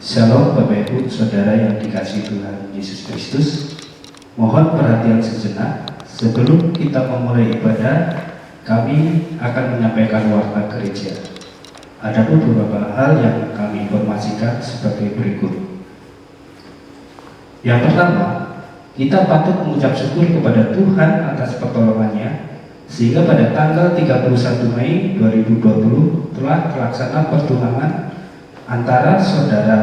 Shalom Bapak Ibu Saudara yang dikasihi Tuhan Yesus Kristus. Mohon perhatian sejenak. Sebelum kita memulai ibadah, kami akan menyampaikan warta gereja. Ada beberapa hal yang kami informasikan sebagai berikut. Yang pertama, kita patut mengucap syukur kepada Tuhan atas pertolongannya, sehingga pada tanggal 31 Mei 2020 telah terlaksana pertunangan antara saudara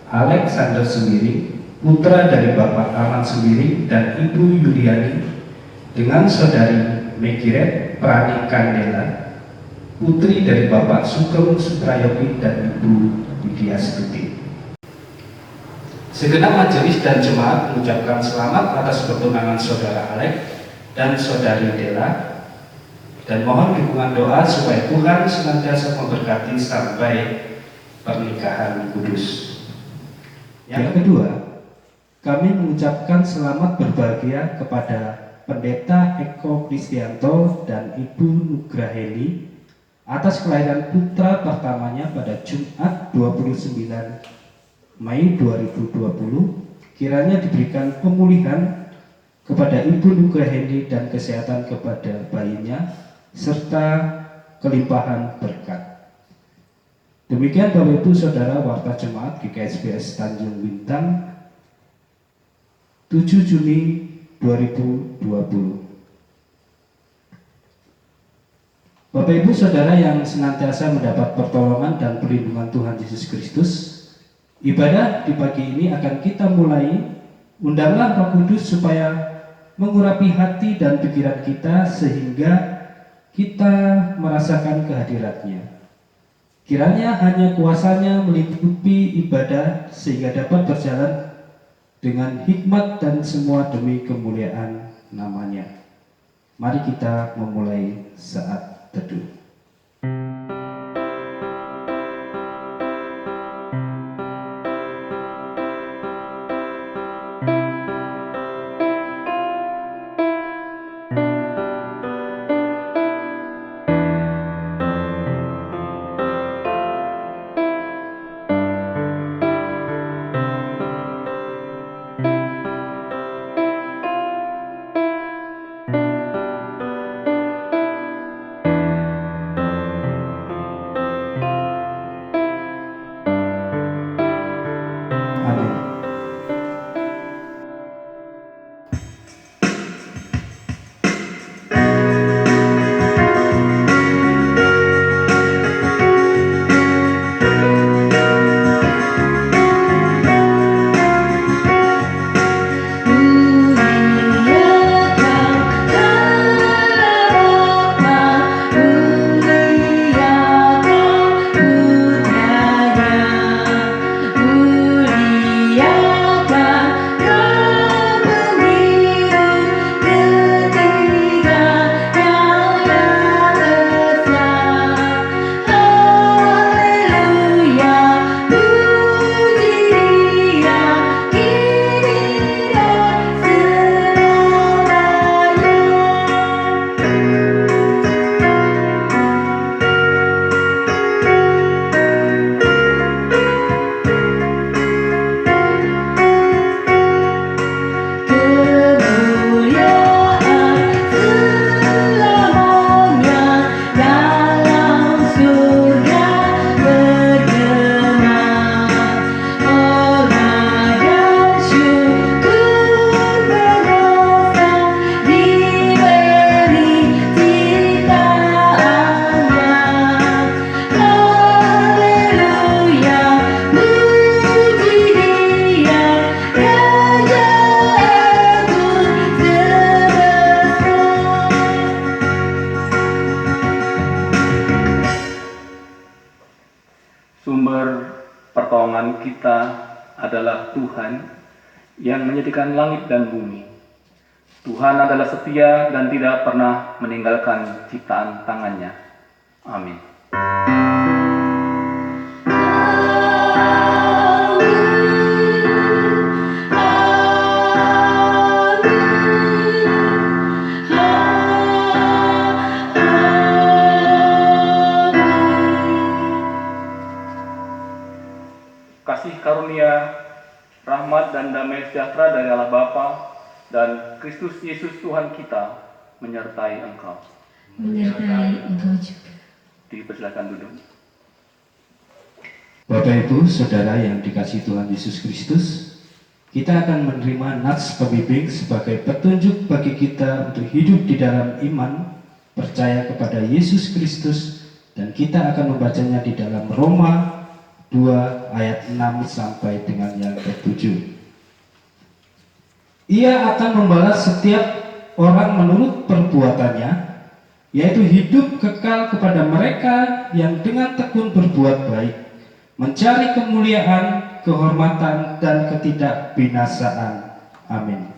Alexander Sembiring, putra dari Bapak Ahmad Sembiring dan Ibu Yuliani, dengan saudari Megiret Prani Kandela, putri dari Bapak Sugeng Suprayogi dan Ibu Widya Stuti. Segenap majelis dan jemaat mengucapkan selamat atas pertunangan saudara Alex dan saudari Dela, dan mohon dukungan doa supaya Tuhan senantiasa memberkati sampai pernikahan kudus. Yang kedua, kami mengucapkan selamat berbahagia kepada Pendeta Eko Kristianto dan Ibu Nugraheli atas kelahiran putra pertamanya pada Jumat 29 Mei 2020. Kiranya diberikan pemulihan kepada Ibu Nugraheli dan kesehatan kepada bayinya serta kelimpahan berkat. Demikian Bapak Ibu Saudara warta jemaat GKSBS Tanjung Bintang 7 Juni 2020. Bapak Ibu Saudara yang senantiasa mendapat pertolongan dan perlindungan Tuhan Yesus Kristus, ibadah di pagi ini akan kita mulai. Undanglah Roh Kudus supaya mengurapi hati dan pikiran kita sehingga kita merasakan kehadirat-Nya. Kiranya hanya kuasa-Nya melingkupi ibadah sehingga dapat berjalan dengan hikmat dan semua demi kemuliaan nama-Nya. Mari kita memulai saat teduh. Sumber pertolongan kita adalah Tuhan yang menjadikan langit dan bumi. Tuhan adalah setia dan tidak pernah meninggalkan ciptaan tangannya. Amin. Kasih rahmat dan damai sejahtera dari Allah Bapa dan Kristus Yesus Tuhan kita menyertai engkau. Menyertai engkau juga. Dipersilakan duduk. Bapak Ibu, Saudara yang dikasihi Tuhan Yesus Kristus, kita akan menerima nats pembimbing sebagai petunjuk bagi kita untuk hidup di dalam iman, percaya kepada Yesus Kristus, dan kita akan membacanya di dalam Roma 2 ayat 6 sampai dengan yang ke-7. Ia akan membalas setiap orang menurut perbuatannya, yaitu hidup kekal kepada mereka yang dengan tekun berbuat baik, mencari kemuliaan, kehormatan, dan ketidakbinasaan. Amin.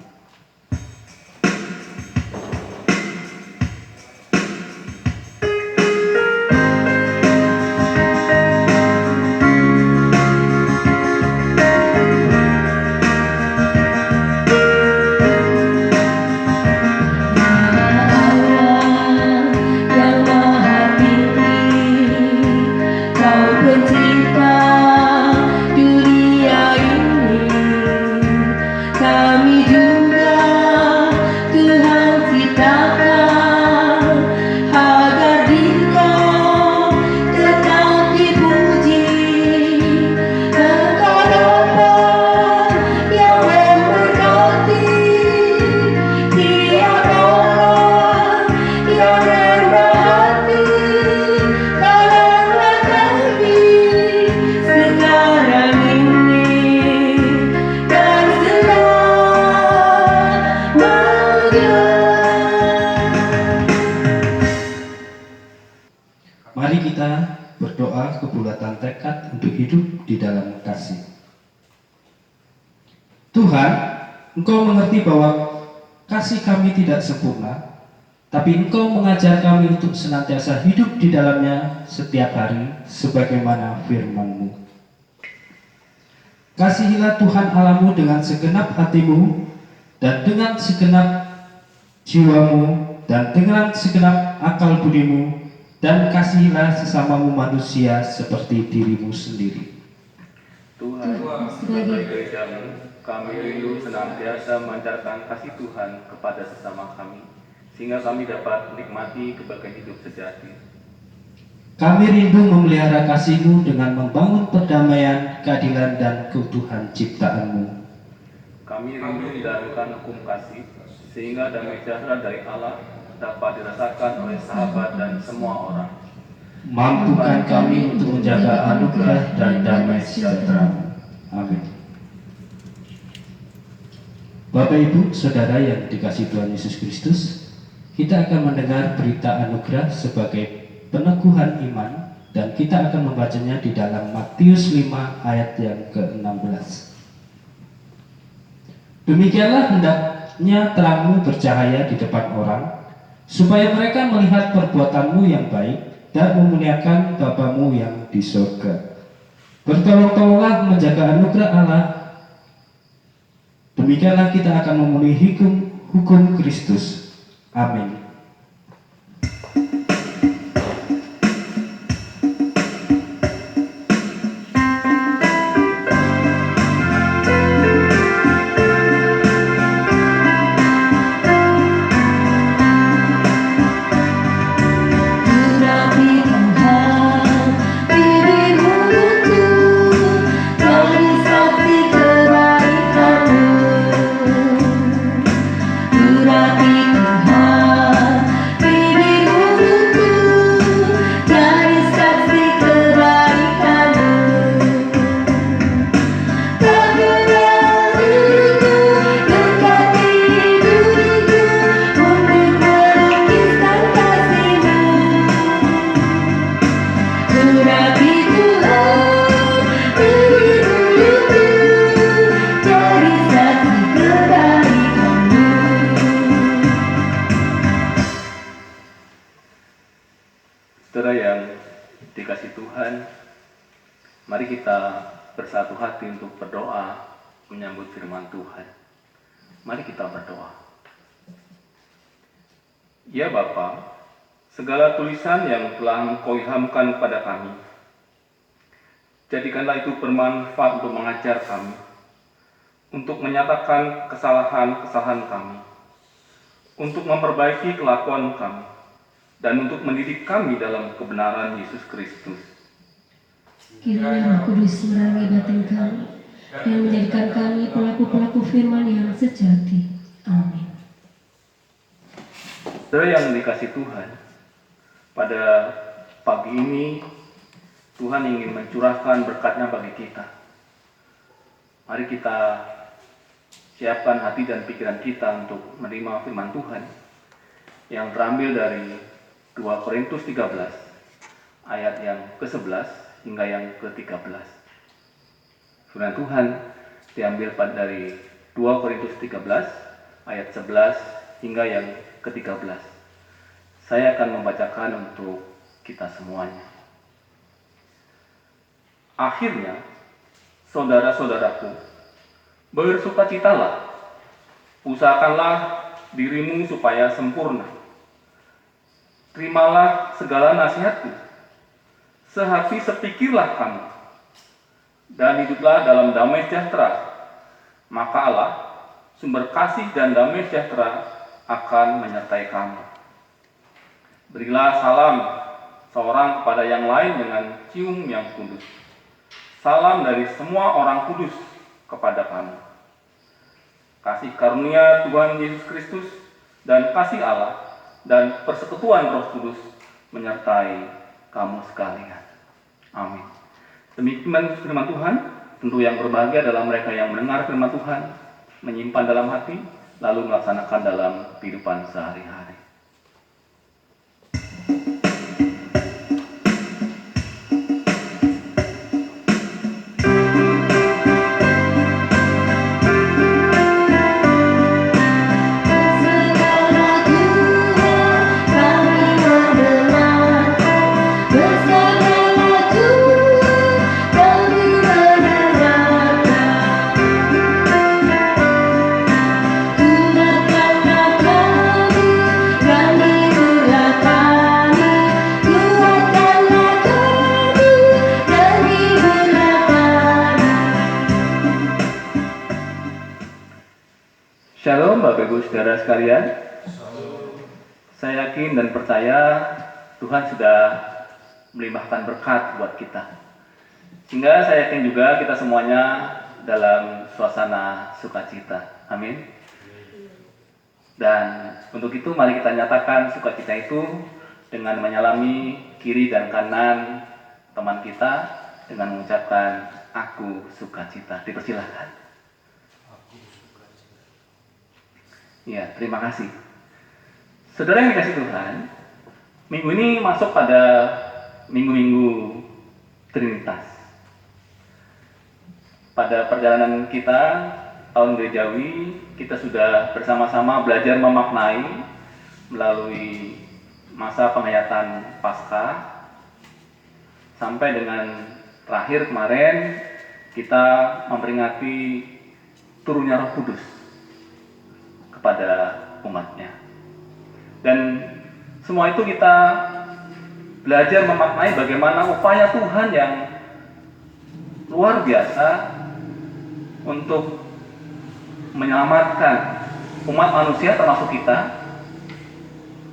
Mari kita berdoa kebulatan tekad untuk hidup di dalam kasih. Tuhan, Engkau mengerti bahwa kasih kami tidak sempurna, tapi Engkau mengajar kami untuk senantiasa hidup di dalamnya setiap hari sebagaimana firman-Mu. Kasihilah Tuhan Allahmu dengan segenap hatimu dan dengan segenap jiwamu dan dengan segenap akal budimu, dan kasihilah sesamamu manusia seperti dirimu sendiri. Tuhan, sebagai gerejamu, kami rindu senantiasa memancarkan kasih Tuhan kepada sesama kami, sehingga kami dapat menikmati kebahagiaan hidup sejati. Kami rindu memelihara kasih-Mu dengan membangun perdamaian, keadilan, dan keutuhan ciptaan-Mu. Kami rindu menjalankan hukum kasih, sehingga damai sejahtera dari Allah dapat dirasakan oleh sahabat dan semua orang. Mampukan kami untuk menjaga anugerah dan damai sejahtera. Amin. Bapak Ibu, Saudara yang dikasihi Tuhan Yesus Kristus, kita akan mendengar berita anugerah sebagai peneguhan iman, dan kita akan membacanya di dalam Matius 5 ayat yang ke-16. Demikianlah hendaknya terangmu bercahaya di depan orang, supaya mereka melihat perbuatanmu yang baik dan memuliakan Bapamu yang di surga. Bertolong-tolonglah menjaga anugerah Allah. Demikianlah kita akan memenuhi hukum Kristus. Amin. Saudara yang dikasihi Tuhan, mari kita bersatu hati untuk berdoa menyambut firman Tuhan. Mari kita berdoa. Ya Bapa, segala tulisan yang telah Engkau ilhamkan kepada kami, jadikanlah itu bermanfaat untuk mengajar kami, untuk menyatakan kesalahan-kesalahan kami, untuk memperbaiki kelakuan kami, dan untuk mendidik kami dalam kebenaran Yesus Kristus. Kiranya Roh Kudus menerangi batin kami dan menjadikan kami pelaku-pelaku firman yang sejati. Amin. Saudara yang dikasihi Tuhan, pada pagi ini Tuhan ingin mencurahkan berkat-Nya bagi kita. Mari kita siapkan hati dan pikiran kita untuk menerima firman Tuhan yang terambil dari 2 Korintus 13 ayat yang ke-11 hingga yang ke-13. Firman Tuhan diambil dari 2 Korintus 13 ayat 11 hingga yang ke-13. Saya akan membacakan untuk kita semuanya. Akhirnya, saudara-saudaraku, bersukacitalah, usahakanlah dirimu supaya sempurna. Terimalah segala nasihatku, sehati sepikirlah kamu, dan hiduplah dalam damai sejahtera. Maka Allah, sumber kasih dan damai sejahtera, akan menyertai kamu. Berilah salam seorang kepada yang lain dengan cium yang kudus. Salam dari semua orang kudus kepada kamu. Kasih karunia Tuhan Yesus Kristus dan kasih Allah dan persekutuan Roh Kudus menyertai kamu sekalian. Amin. Demikian firman Tuhan. Tentu yang berbahagia adalah mereka yang mendengar firman Tuhan, menyimpan dalam hati, lalu melaksanakan dalam kehidupan sehari-hari. Shalom Bapak Ibu Saudara sekalian. Saya yakin dan percaya Tuhan sudah melimpahkan berkat buat kita. Sehingga saya yakin juga kita semuanya dalam suasana sukacita. Amin. Dan untuk itu mari kita nyatakan sukacita itu dengan menyalami kiri dan kanan teman kita dengan mengucapkan aku sukacita. Dipersilahkan. Ya, terima kasih. Saudara yang dikasihi Tuhan, minggu ini masuk pada minggu-minggu Trinitas. Pada perjalanan kita tahun gerejawi, kita sudah bersama-sama belajar memaknai melalui masa penghayatan Paskah sampai dengan terakhir kemarin kita memperingati turunnya Roh Kudus kepada umatnya. Dan semua itu kita belajar memaknai bagaimana upaya Tuhan yang luar biasa untuk menyelamatkan umat manusia termasuk kita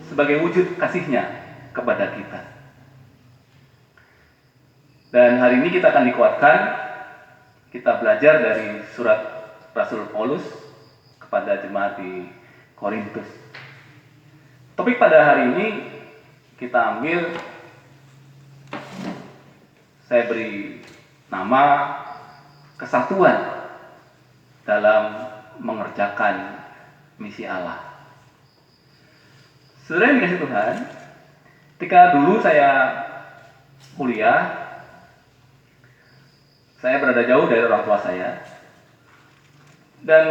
sebagai wujud kasih-Nya kepada kita. Dan hari ini kita akan dikuatkan, kita belajar dari surat Rasul Paulus pada jemaat di Korintus. Topik pada hari ini kita ambil, saya beri nama kesatuan dalam mengerjakan misi Allah. Saudara yang dikasihi Tuhan, ketika dulu saya kuliah, saya berada jauh dari orang tua saya, dan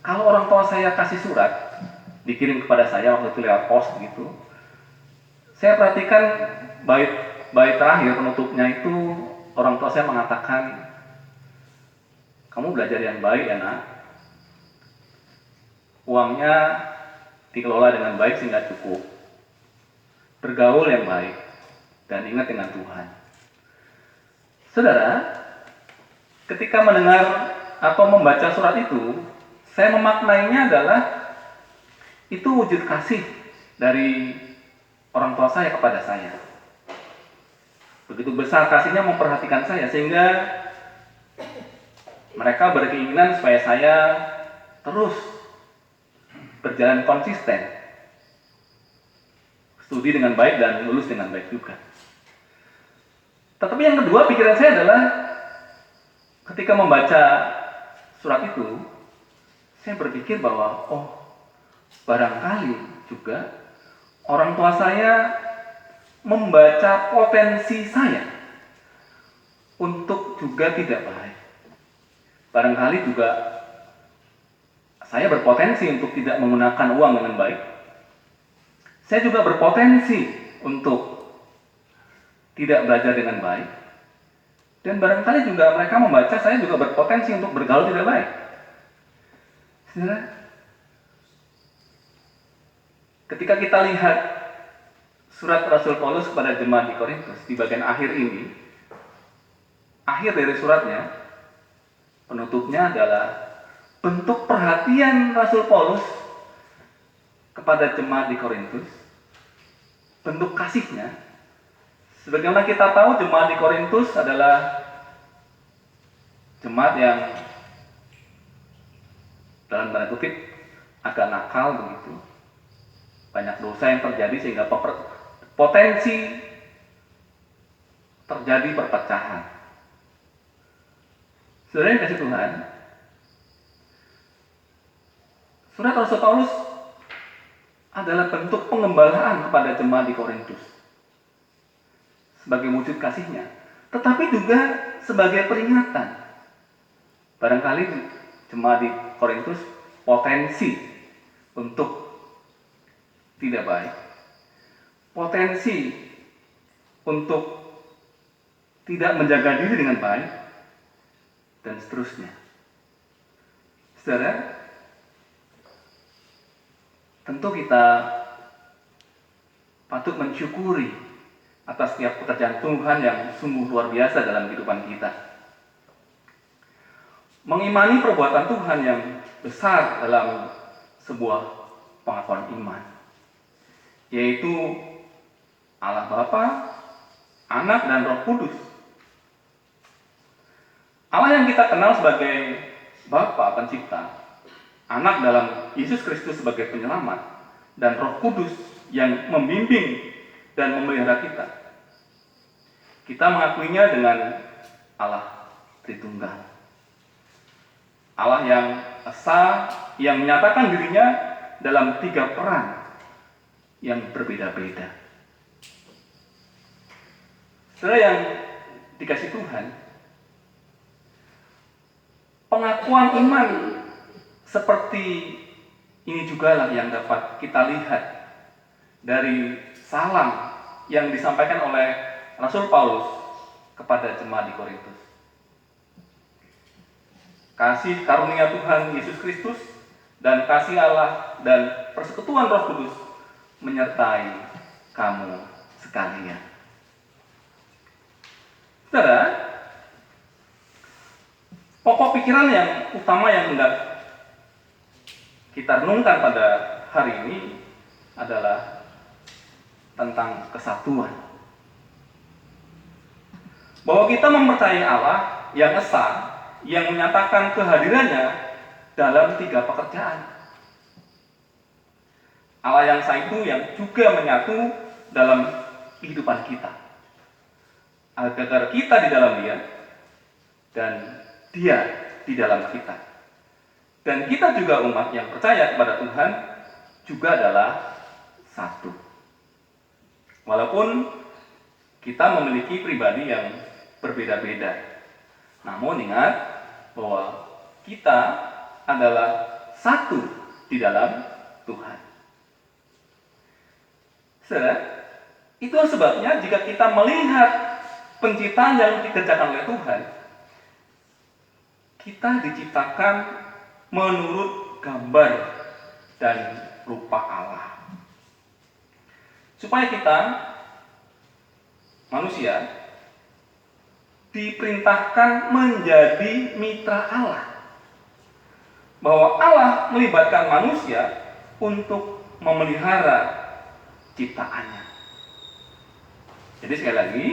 kalau orang tua saya kasih surat, dikirim kepada saya waktu itu lewat pos begitu, saya perhatikan bait terakhir penutupnya itu orang tua saya mengatakan, kamu belajar yang baik ya nak, uangnya dikelola dengan baik sehingga cukup, bergaul yang baik, dan ingat dengan Tuhan. Saudara, ketika mendengar atau membaca surat itu, saya memaknainya adalah itu wujud kasih dari orang tua saya kepada saya. Begitu besar kasihnya memperhatikan saya, sehingga mereka berkeinginan supaya saya terus berjalan konsisten, studi dengan baik dan lulus dengan baik juga. Tetapi yang kedua, pikiran saya adalah ketika membaca surat itu, saya berpikir bahwa barangkali juga orang tua saya membaca potensi saya untuk juga tidak baik. Barangkali juga saya berpotensi untuk tidak menggunakan uang dengan baik. Saya juga berpotensi untuk tidak belajar dengan baik. Dan barangkali juga mereka membaca saya juga berpotensi untuk bergaul tidak baik. Saudara, ketika kita lihat surat Rasul Paulus kepada jemaat di Korintus di bagian akhir ini, akhir dari suratnya, penutupnya adalah bentuk perhatian Rasul Paulus kepada jemaat di Korintus, bentuk kasihnya. Sebagaimana kita tahu, jemaat di Korintus adalah jemaat yang dalam tanda kutip agak nakal begitu. Banyak dosa yang terjadi sehingga potensi terjadi perpecahan. Saudara yang kasih Tuhan, surat Rasul Paulus adalah bentuk pengembalaan kepada jemaat di Korintus sebagai wujud kasihnya, tetapi juga sebagai peringatan. Barangkali jemaat di Korintus potensi untuk tidak baik, potensi untuk tidak menjaga diri dengan baik, dan seterusnya. Saudara, tentu kita patut mensyukuri atas setiap pekerjaan Tuhan yang sungguh luar biasa dalam kehidupan kita. Mengimani perbuatan Tuhan yang besar dalam sebuah pengakuan iman, yaitu Allah Bapa, Anak, dan Roh Kudus. Allah yang kita kenal sebagai Bapa Pencipta, Anak dalam Yesus Kristus sebagai penyelamat, dan Roh Kudus yang membimbing dan memelihara kita. Kita mengakuinya dengan Allah Tritunggal. Allah yang esa, yang menyatakan dirinya dalam 3 peran yang berbeda-beda. Saudara yang dikasih Tuhan, pengakuan iman seperti ini jugalah yang dapat kita lihat dari salam yang disampaikan oleh Rasul Paulus kepada jemaat di Korintus. Kasih karunia Tuhan Yesus Kristus dan kasih Allah dan persekutuan Roh Kudus menyertai kamu sekalian. Saudara, pokok pikiran yang utama yang hendak kita renungkan pada hari ini adalah tentang kesatuan. Bahwa kita mempercayai Allah yang esa, yang menyatakan kehadirannya dalam 3 pekerjaan. Allah yang esa itu yang juga menyatu dalam kehidupan kita, agar kita di dalam Dia dan Dia di dalam kita. Dan kita juga umat yang percaya kepada Tuhan juga adalah satu. Walaupun kita memiliki pribadi yang berbeda-beda, namun ingat bahwa kita adalah satu di dalam Tuhan. Saudara, itu sebabnya jika kita melihat penciptaan yang dikerjakan oleh Tuhan, kita diciptakan menurut gambar dan rupa Allah. Supaya kita, manusia, diperintahkan menjadi mitra Allah. bahwa Allah melibatkan manusia untuk memelihara ciptaannya. Jadi sekali lagi,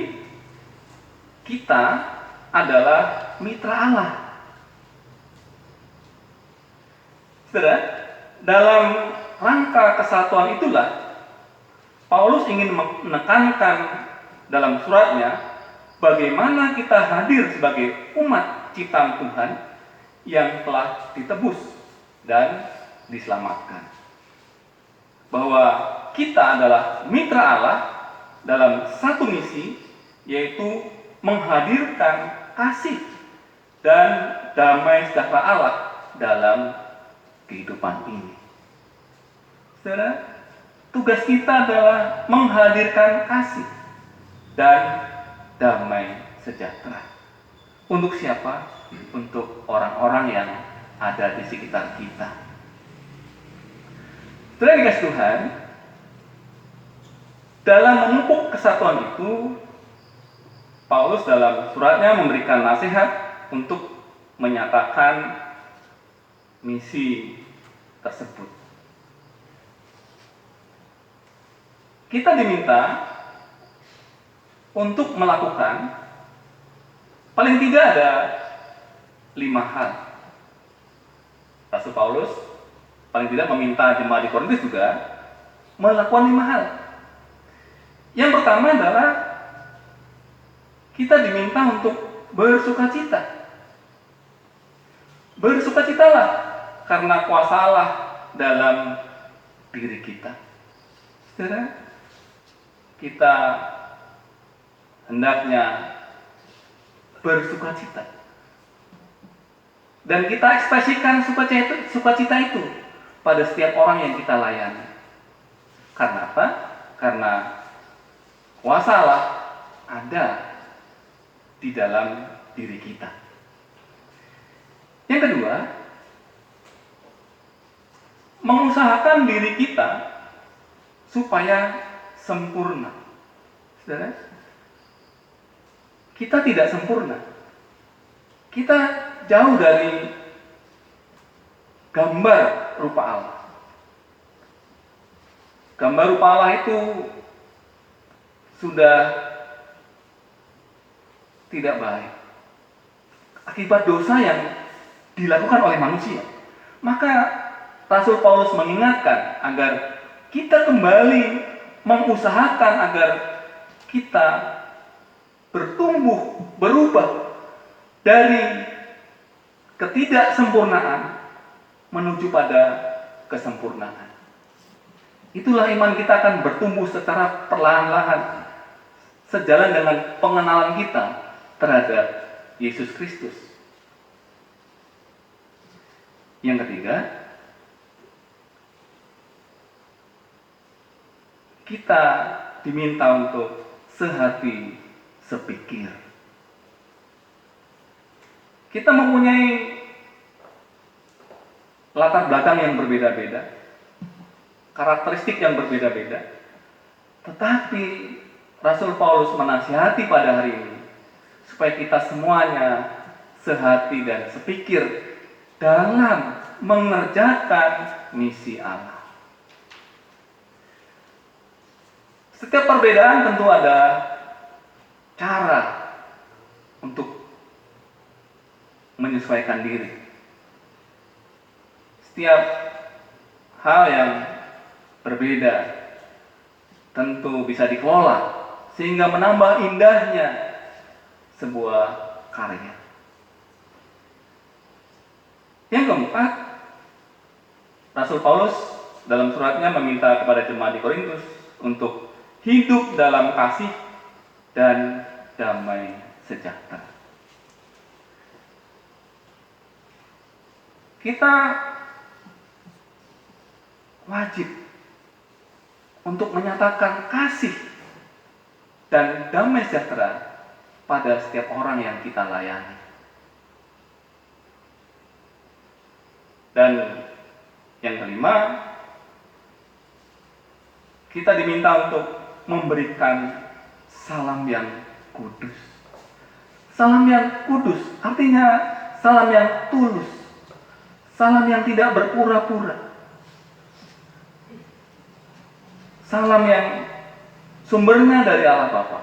kita adalah mitra Allah. Saudara, dalam rangka kesatuan itulah Paulus ingin menekankan dalam suratnya bagaimana kita hadir sebagai umat ciptaan Tuhan yang telah ditebus dan diselamatkan. Bahwa kita adalah mitra Allah dalam satu misi, yaitu menghadirkan kasih dan damai sejahtera Allah dalam kehidupan ini. Saudara, tugas kita adalah menghadirkan kasih dan damai sejahtera. Untuk siapa? Untuk orang-orang yang ada di sekitar kita. Saudara dikasih Tuhan, dalam memupuk kesatuan itu, Paulus dalam suratnya memberikan nasihat untuk menyatakan misi tersebut. Kita diminta untuk melakukan paling tidak ada 5 hal. Rasul Paulus paling tidak meminta jemaat di Korintus juga melakukan 5 hal. Yang pertama adalah kita diminta untuk bersukacita. Bersukacitalah karena kuasa Allah dalam diri kita. Saudara, kita hendaknya bersukacita. Dan kita ekspresikan sukacita itu pada setiap orang yang kita layani. Karena apa? Karena kuasa Allah ada di dalam diri kita. Yang kedua, mengusahakan diri kita supaya sempurna. Saudara, kita tidak sempurna. Kita jauh dari gambar rupa Allah. Gambar rupa Allah itu sudah tidak baik akibat dosa yang dilakukan oleh manusia. Maka Rasul Paulus mengingatkan agar kita kembali mengusahakan agar kita bertumbuh, berubah dari ketidaksempurnaan menuju pada kesempurnaan. Itulah iman kita akan bertumbuh secara perlahan-lahan sejalan dengan pengenalan kita terhadap Yesus Kristus. Yang ketiga, kita diminta untuk sehati sepikir. Kita mempunyai latar belakang yang berbeda-beda, karakteristik yang berbeda-beda, tetapi Rasul Paulus menasihati pada hari ini supaya kita semuanya sehati dan sepikir dalam mengerjakan misi Allah. Setiap perbedaan tentu ada cara untuk menyesuaikan diri. Setiap hal yang berbeda tentu bisa dikelola sehingga menambah indahnya sebuah karya. Yang keempat, Rasul Paulus dalam suratnya meminta kepada jemaat di Korintus untuk hidup dalam kasih dan damai sejahtera. Kita wajib untuk menyatakan kasih dan damai sejahtera pada setiap orang yang kita layani. Dan yang kelima, kita diminta untuk memberikan salam yang kudus. Salam yang kudus artinya salam yang tulus, Salam yang tidak berpura-pura. Salam yang sumbernya dari Allah Bapa.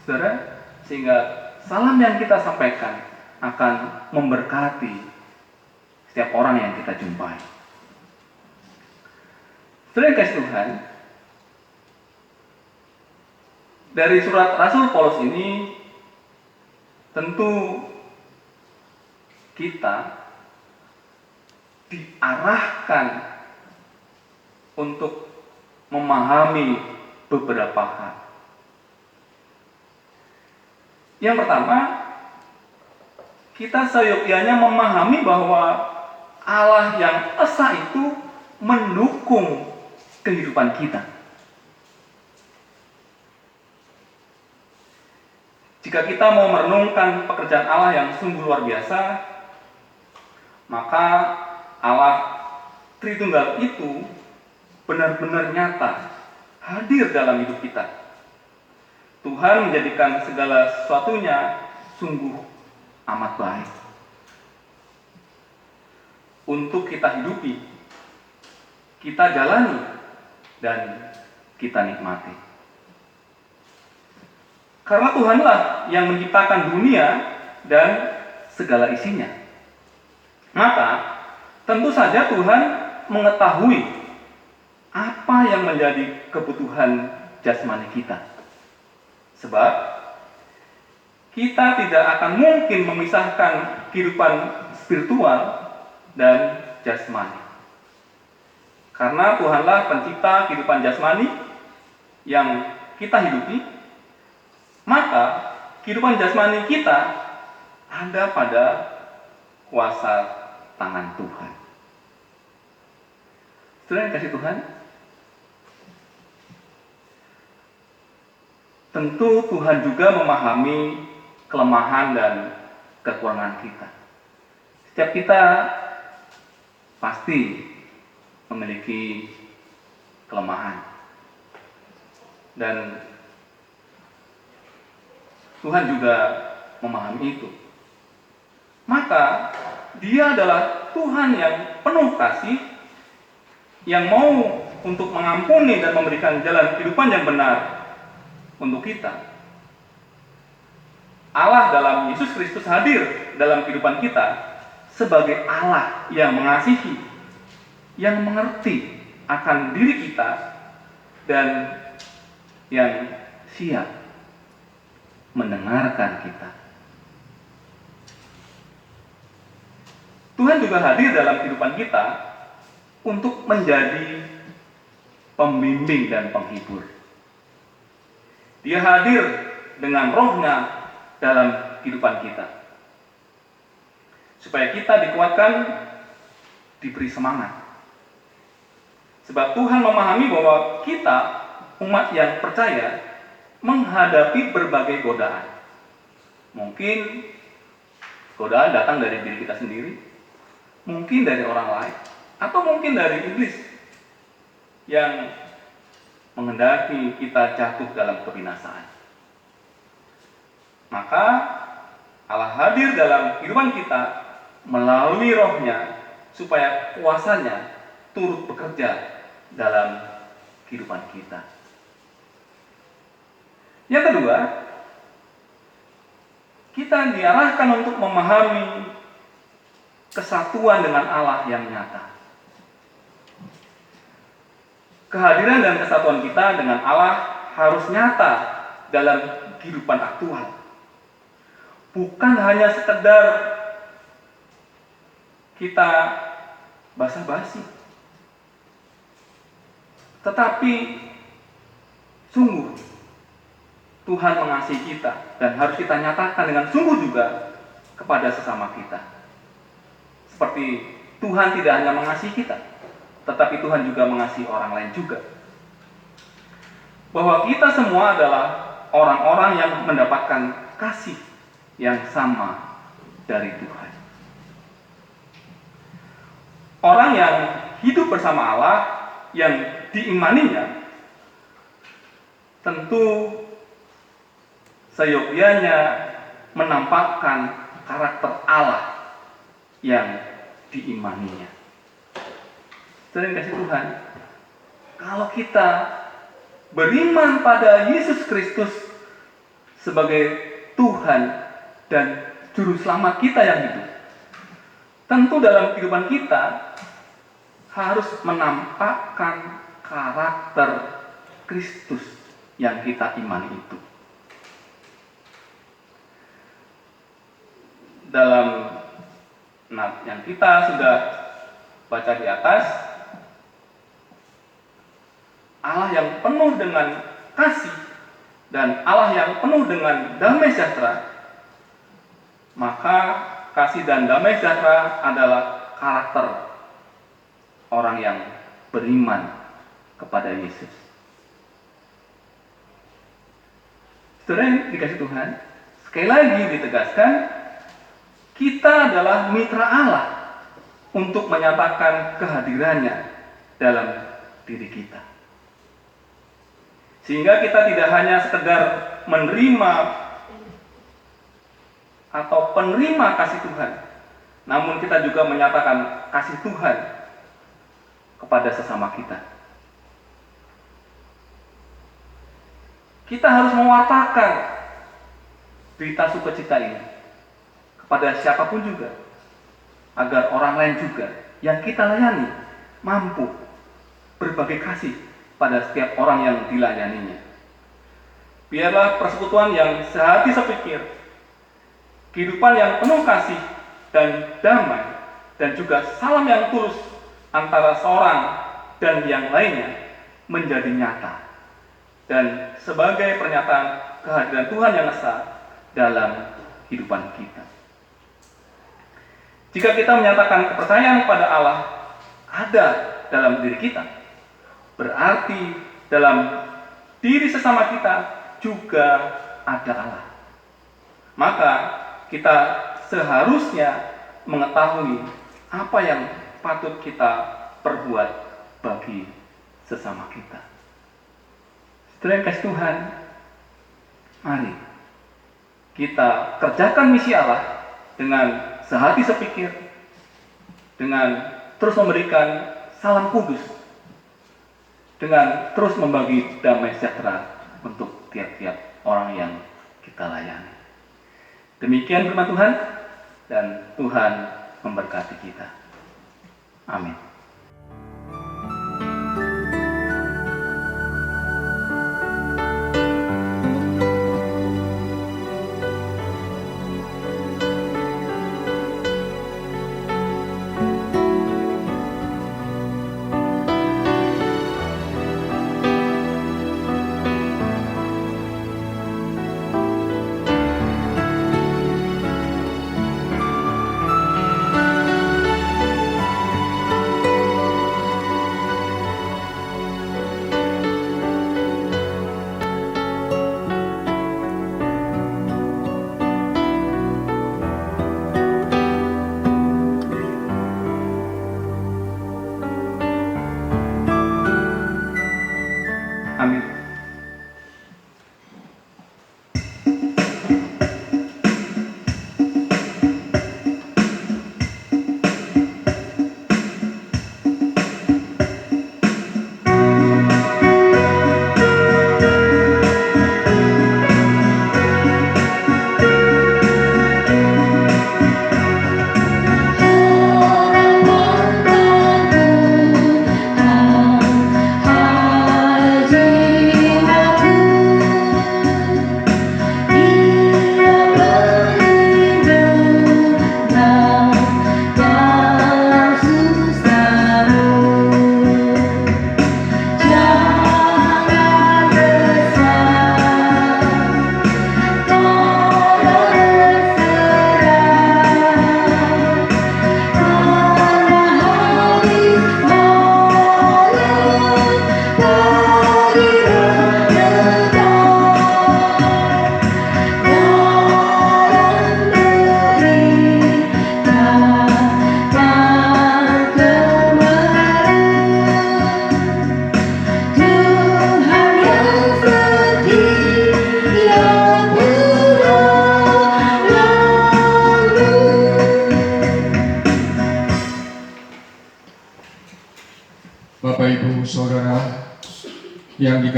Saudara, sehingga salam yang kita sampaikan akan memberkati setiap orang yang kita jumpai. Saudara yang kasih Tuhan, dari surat Rasul Paulus ini tentu kita diarahkan untuk memahami beberapa hal. Yang pertama, kita seyogyanya memahami bahwa Allah yang esa itu mendukung kehidupan kita. Jika kita mau merenungkan pekerjaan Allah yang sungguh luar biasa, maka Allah Tritunggal itu benar-benar nyata, hadir dalam hidup kita. Tuhan menjadikan segala sesuatunya sungguh amat baik untuk kita hidupi, kita jalani, dan kita nikmati. Karena Tuhanlah yang menciptakan dunia dan segala isinya, maka tentu saja Tuhan mengetahui apa yang menjadi kebutuhan jasmani kita. Sebab kita tidak akan mungkin memisahkan kehidupan spiritual dan jasmani. Karena Tuhanlah pencipta kehidupan jasmani yang kita hidupi, maka kehidupan jasmani kita ada pada kuasa tangan Tuhan. Saudara yang kasih Tuhan, tentu Tuhan juga memahami kelemahan dan kekurangan kita. Setiap kita pasti memiliki kelemahan. Dan Tuhan juga memahami itu. Maka Dia adalah Tuhan yang penuh kasih, yang mau untuk mengampuni dan memberikan jalan kehidupan yang benar untuk kita. Allah dalam Yesus Kristus hadir dalam kehidupan kita sebagai Allah yang mengasihi, yang mengerti akan diri kita, dan yang siap mendengarkan kita. Tuhan juga hadir dalam kehidupan kita untuk menjadi pembimbing dan penghibur. Dia hadir dengan rohnya dalam kehidupan kita, supaya kita dikuatkan, diberi semangat. Sebab Tuhan memahami bahwa kita, umat yang percaya, menghadapi berbagai godaan. Mungkin godaan datang dari diri kita sendiri, mungkin dari orang lain, atau mungkin dari iblis yang menghendaki kita jatuh dalam kebinasaan. Maka Allah hadir dalam kehidupan kita melalui rohnya, supaya kuasanya turut bekerja dalam kehidupan kita. Yang kedua, kita diarahkan untuk memahami kesatuan dengan Allah yang nyata. Kehadiran dan kesatuan kita dengan Allah harus nyata dalam kehidupan aktual. Bukan hanya sekedar kita basa-basi, tetapi sungguh Tuhan mengasihi kita dan harus kita nyatakan dengan sungguh juga kepada sesama kita. Seperti Tuhan tidak hanya mengasihi kita, tetapi Tuhan juga mengasihi orang lain juga. Bahwa kita semua adalah orang-orang yang mendapatkan kasih yang sama dari Tuhan. Orang yang hidup bersama Allah, yang diimaninya, tentu seyogyanya menampakkan karakter Allah yang diimaninya. Saudara yang kasih Tuhan, kalau kita beriman pada Yesus Kristus sebagai Tuhan dan Juru Selamat kita yang hidup, tentu dalam kehidupan kita harus menampakkan karakter Kristus yang kita imani itu. Dalam yang kita sudah baca di atas, Allah yang penuh dengan kasih dan Allah yang penuh dengan damai sejahtera, maka kasih dan damai sejahtera adalah karakter orang yang beriman kepada Yesus. Saudara yang dikasih Tuhan, sekali lagi ditegaskan, kita adalah mitra Allah untuk menyatakan kehadirannya dalam diri kita. Sehingga kita tidak hanya sekedar menerima atau penerima kasih Tuhan, namun kita juga menyatakan kasih Tuhan kepada sesama kita. Kita harus mewartakan berita sukacita ini kepada siapapun juga, agar orang lain juga yang kita layani mampu berbagi kasih pada setiap orang yang dilayaninya. Biarlah persekutuan yang sehati sepikir, kehidupan yang penuh kasih dan damai, dan juga salam yang tulus antara seorang dan yang lainnya menjadi nyata dan sebagai pernyataan kehadiran Tuhan yang esa dalam kehidupan kita. Jika kita menyatakan kepercayaan kepada Allah ada dalam diri kita, berarti dalam diri sesama kita juga ada Allah. Maka kita seharusnya mengetahui apa yang patut kita perbuat bagi sesama kita. Saudara yang kasih Tuhan, mari kita kerjakan misi Allah dengan sehati sepikir, dengan terus memberikan salam kudus, dengan terus membagi damai sejahtera untuk tiap-tiap orang yang kita layani. Demikian firman Tuhan, dan Tuhan memberkati kita. Amin.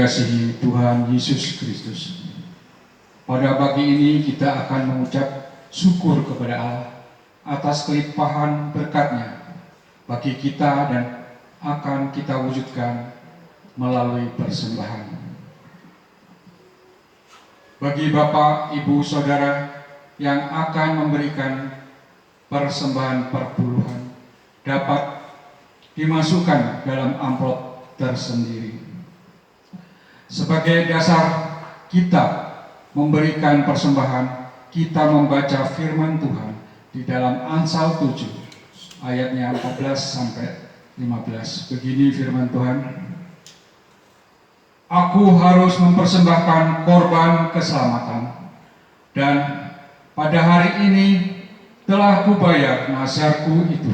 dikasihi Tuhan Yesus Kristus, pada pagi ini kita akan mengucap syukur kepada Allah atas kelimpahan berkat-Nya bagi kita dan akan kita wujudkan melalui persembahan. Bagi Bapak, Ibu, Saudara yang akan memberikan persembahan perpuluhan dapat dimasukkan dalam amplop tersendiri. Sebagai dasar kita memberikan persembahan, kita membaca firman Tuhan di dalam Amsal 7 ayatnya 14 sampai 15. Begini firman Tuhan: Aku harus mempersembahkan korban keselamatan, dan pada hari ini telah kubayar nazarku itu.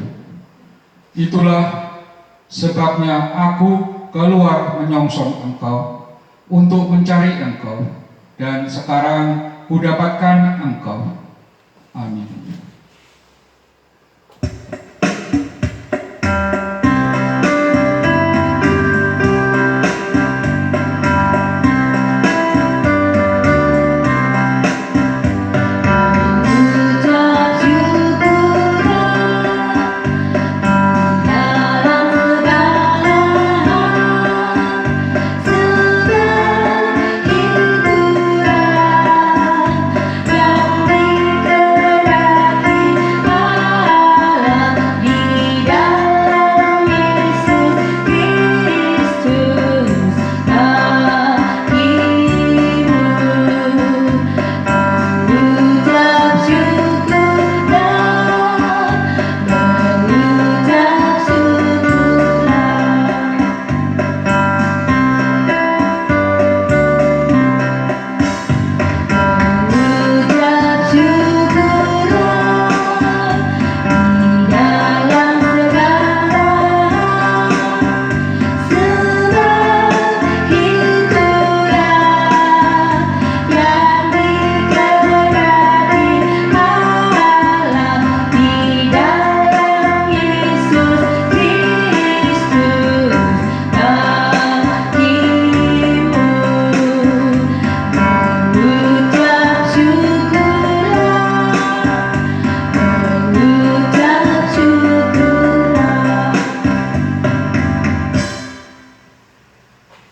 Itulah sebabnya aku keluar menyongsong Engkau untuk mencari Engkau, dan sekarang kudapatkan Engkau. Amin.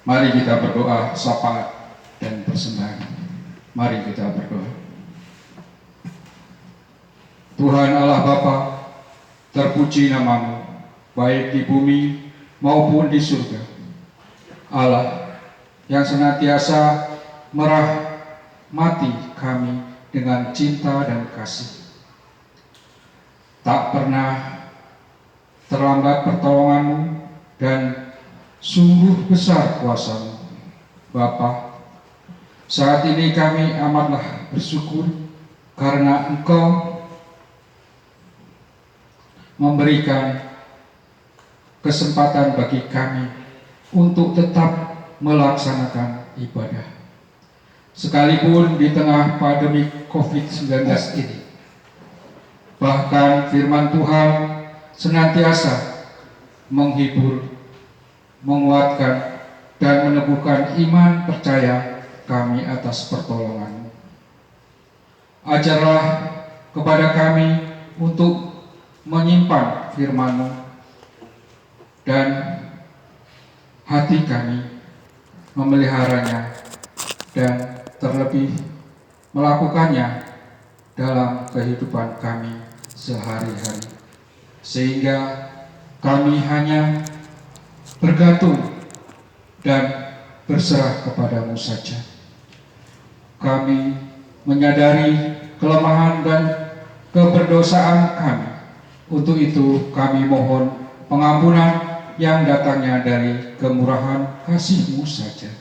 Mari kita berdoa syafaat dan persembahan. Mari kita berdoa. Tuhan Allah Bapa, terpuji nama-Mu, baik di bumi maupun di surga. Allah yang senantiasa merahmati kami dengan cinta dan kasih. Tak pernah terlambat pertolongan-Mu dan sungguh besar kuasa-Mu. Bapa, saat ini kami amatlah bersyukur karena Engkau memberikan kesempatan bagi kami untuk tetap melaksanakan ibadah. Sekalipun di tengah pandemi COVID-19 ini, bahkan firman Tuhan senantiasa menghibur, menguatkan, dan meneguhkan iman percaya kami atas pertolongan-Mu. Ajarlah kepada kami untuk menyimpan firman-Mu dan hati kami memeliharanya dan terlebih melakukannya dalam kehidupan kami sehari-hari, sehingga kami hanya bergantung dan berserah kepada-Mu saja. Kami menyadari kelemahan dan keberdosaan kami. Untuk itu kami mohon pengampunan yang datangnya dari kemurahan kasih-Mu saja.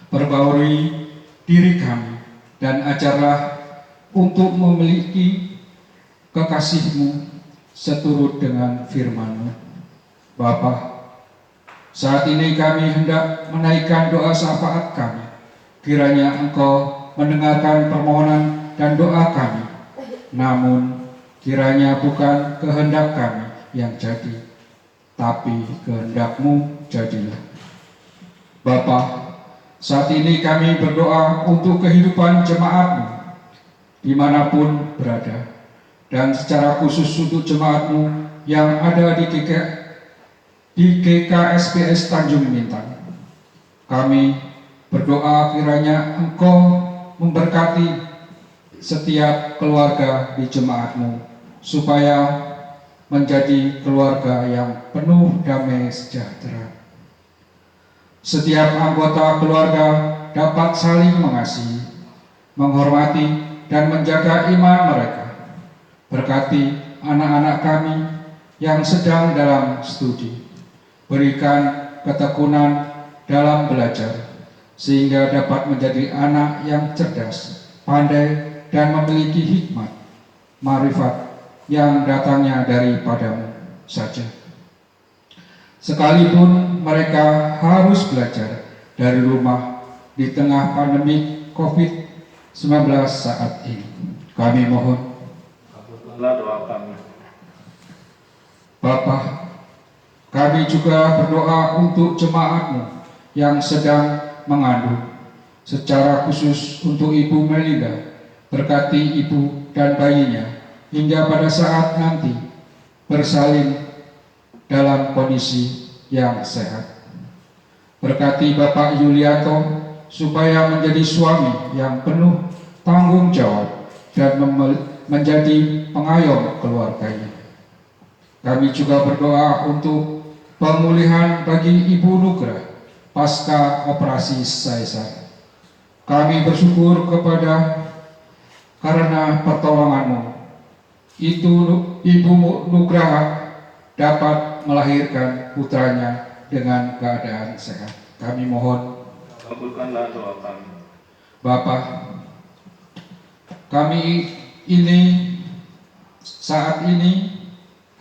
Perbaharui diri kami dan ajarlah untuk memiliki kekasih-Mu seturut dengan firman-Mu. Bapa, saat ini kami hendak menaikkan doa syafaat kami. Kiranya Engkau mendengarkan permohonan dan doa kami. Namun kiranya bukan kehendak kami yang jadi, tapi kehendak-Mu jadilah. Bapa, saat ini kami berdoa untuk kehidupan jemaat-Mu dimanapun berada, dan secara khusus untuk jemaat-Mu yang ada di GKSPS Tanjung Bintang. Kami berdoa kiranya Engkau memberkati setiap keluarga di jemaat-Mu, supaya menjadi keluarga yang penuh damai sejahtera. Setiap anggota keluarga dapat saling mengasihi, menghormati, dan menjaga iman mereka. Berkati anak-anak kami yang sedang dalam studi. Berikan ketekunan dalam belajar, sehingga dapat menjadi anak yang cerdas, pandai, dan memiliki hikmat, marifat yang datangnya daripadamu saja. Sekalipun mereka harus belajar dari rumah di tengah pandemi COVID-19 saat ini, kami mohon, kabulkanlah doa kami. Bapa, kami juga berdoa untuk jemaat-Mu yang sedang mengandung, secara khusus untuk Ibu Melinda. Berkati ibu dan bayinya hingga pada saat nanti bersalin dalam kondisi yang sehat. Berkati Bapak Yulianto supaya menjadi suami yang penuh tanggung jawab dan menjadi pengayom keluarganya. Kami juga berdoa untuk pemulihan bagi Ibu Nugra pasca operasi sesar. Kami bersyukur karena pertolongan-Mu itu Ibu Nugraha dapat melahirkan putranya dengan keadaan sehat. Kami mohon, Kabulkanlah doa kami. Bapa, kami saat ini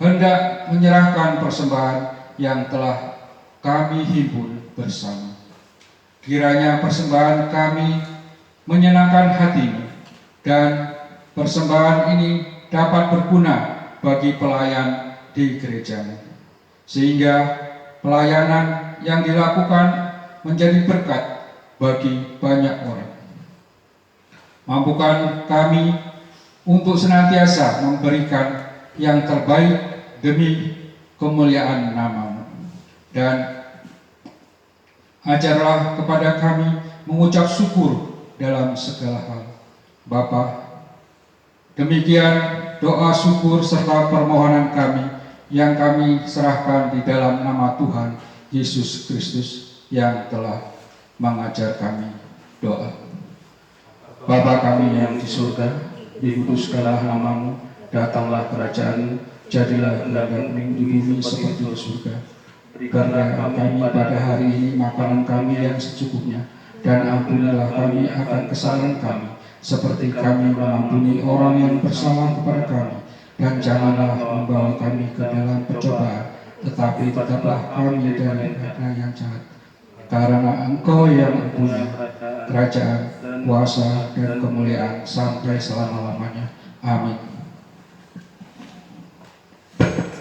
hendak menyerahkan persembahan yang telah kami himpun bersama. Kiranya persembahan kami menyenangkan hati-Mu, dan persembahan ini dapat berguna bagi pelayan di gereja-Mu, sehingga pelayanan yang dilakukan menjadi berkat bagi banyak orang. Mampukan kami untuk senantiasa memberikan yang terbaik demi kemuliaan nama-Mu, dan ajarlah kepada kami mengucap syukur dalam segala hal. Bapa, demikian doa syukur serta permohonan kami yang kami serahkan di dalam nama Tuhan Yesus Kristus yang telah mengajar kami doa. Bapa kami yang di surga, dikuduskanlah nama-Mu, datanglah kerajaan-Mu, jadilah kehendak-Mu di bumi seperti di surga. Berikanlah kami pada hari ini makanan kami yang secukupnya, dan ampunilah kami akan kesalahan kami, seperti kami mengampuni orang yang bersalah kepada kami. Dan janganlah membawa kami ke dalam percobaan, tetapi tetaplah kami daripada yang jahat. Karena Engkau yang punya kerajaan, kuasa, dan kemuliaan sampai selama-lamanya. Amin. Tentang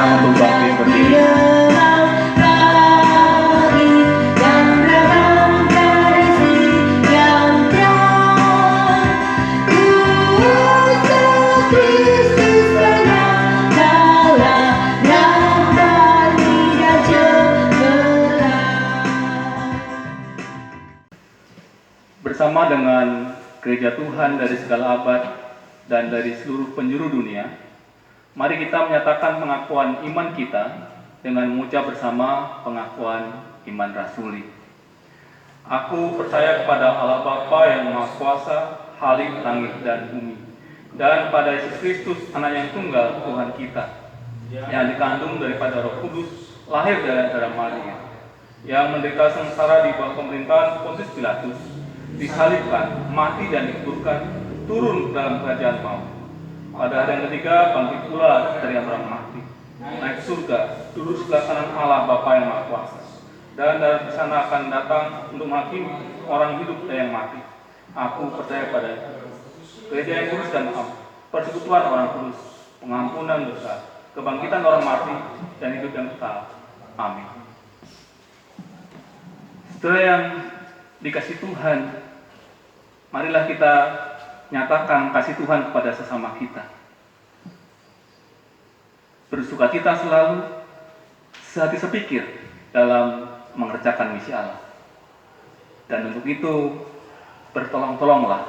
untuk bangkit berdiri. Bersama dengan gereja Tuhan dari segala abad dan dari seluruh penjuru dunia, mari kita menyatakan pengakuan iman kita dengan mengucap bersama pengakuan iman rasuli. Aku percaya kepada Allah Bapa yang Maha Kuasa, Khalik langit dan bumi, dan pada Yesus Kristus, Anak yang tunggal Tuhan kita, yang dikandung daripada Roh Kudus, lahir dari darah Maria, yang menderita sengsara di bawah pemerintahan Pontius Pilatus, disalibkan, mati dan dikuburkan, turun dalam kerajaan maut. Pada hari yang ketiga bangkit pula dari orang mati, naik surga, duduk sebelah kanan Allah Bapa yang Maha Kuasa, dan dari sana akan datang untuk menghakimi orang hidup dan yang mati. Aku percaya pada gereja yang kudus dan am, persekutuan orang kudus, pengampunan dosa, kebangkitan orang mati, dan hidup yang kekal. Amin. Saudara yang dikasih Tuhan, marilah kita nyatakan kasih Tuhan kepada sesama kita. Bersukacita selalu, sehati sepikir dalam mengerjakan misi Allah. Dan untuk itu, bertolong-tolonglah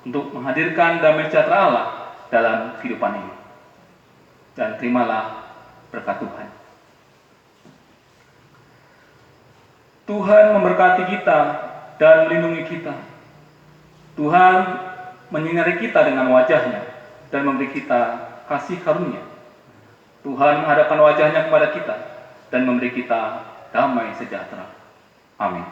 untuk menghadirkan damai sejahtera Allah dalam kehidupan ini. Dan terimalah berkat Tuhan. Tuhan memberkati kita dan melindungi kita. Tuhan menyinari kita dengan wajah-Nya dan memberi kita kasih karunia. Tuhan menghadapkan wajah-Nya kepada kita dan memberi kita damai sejahtera. Amin.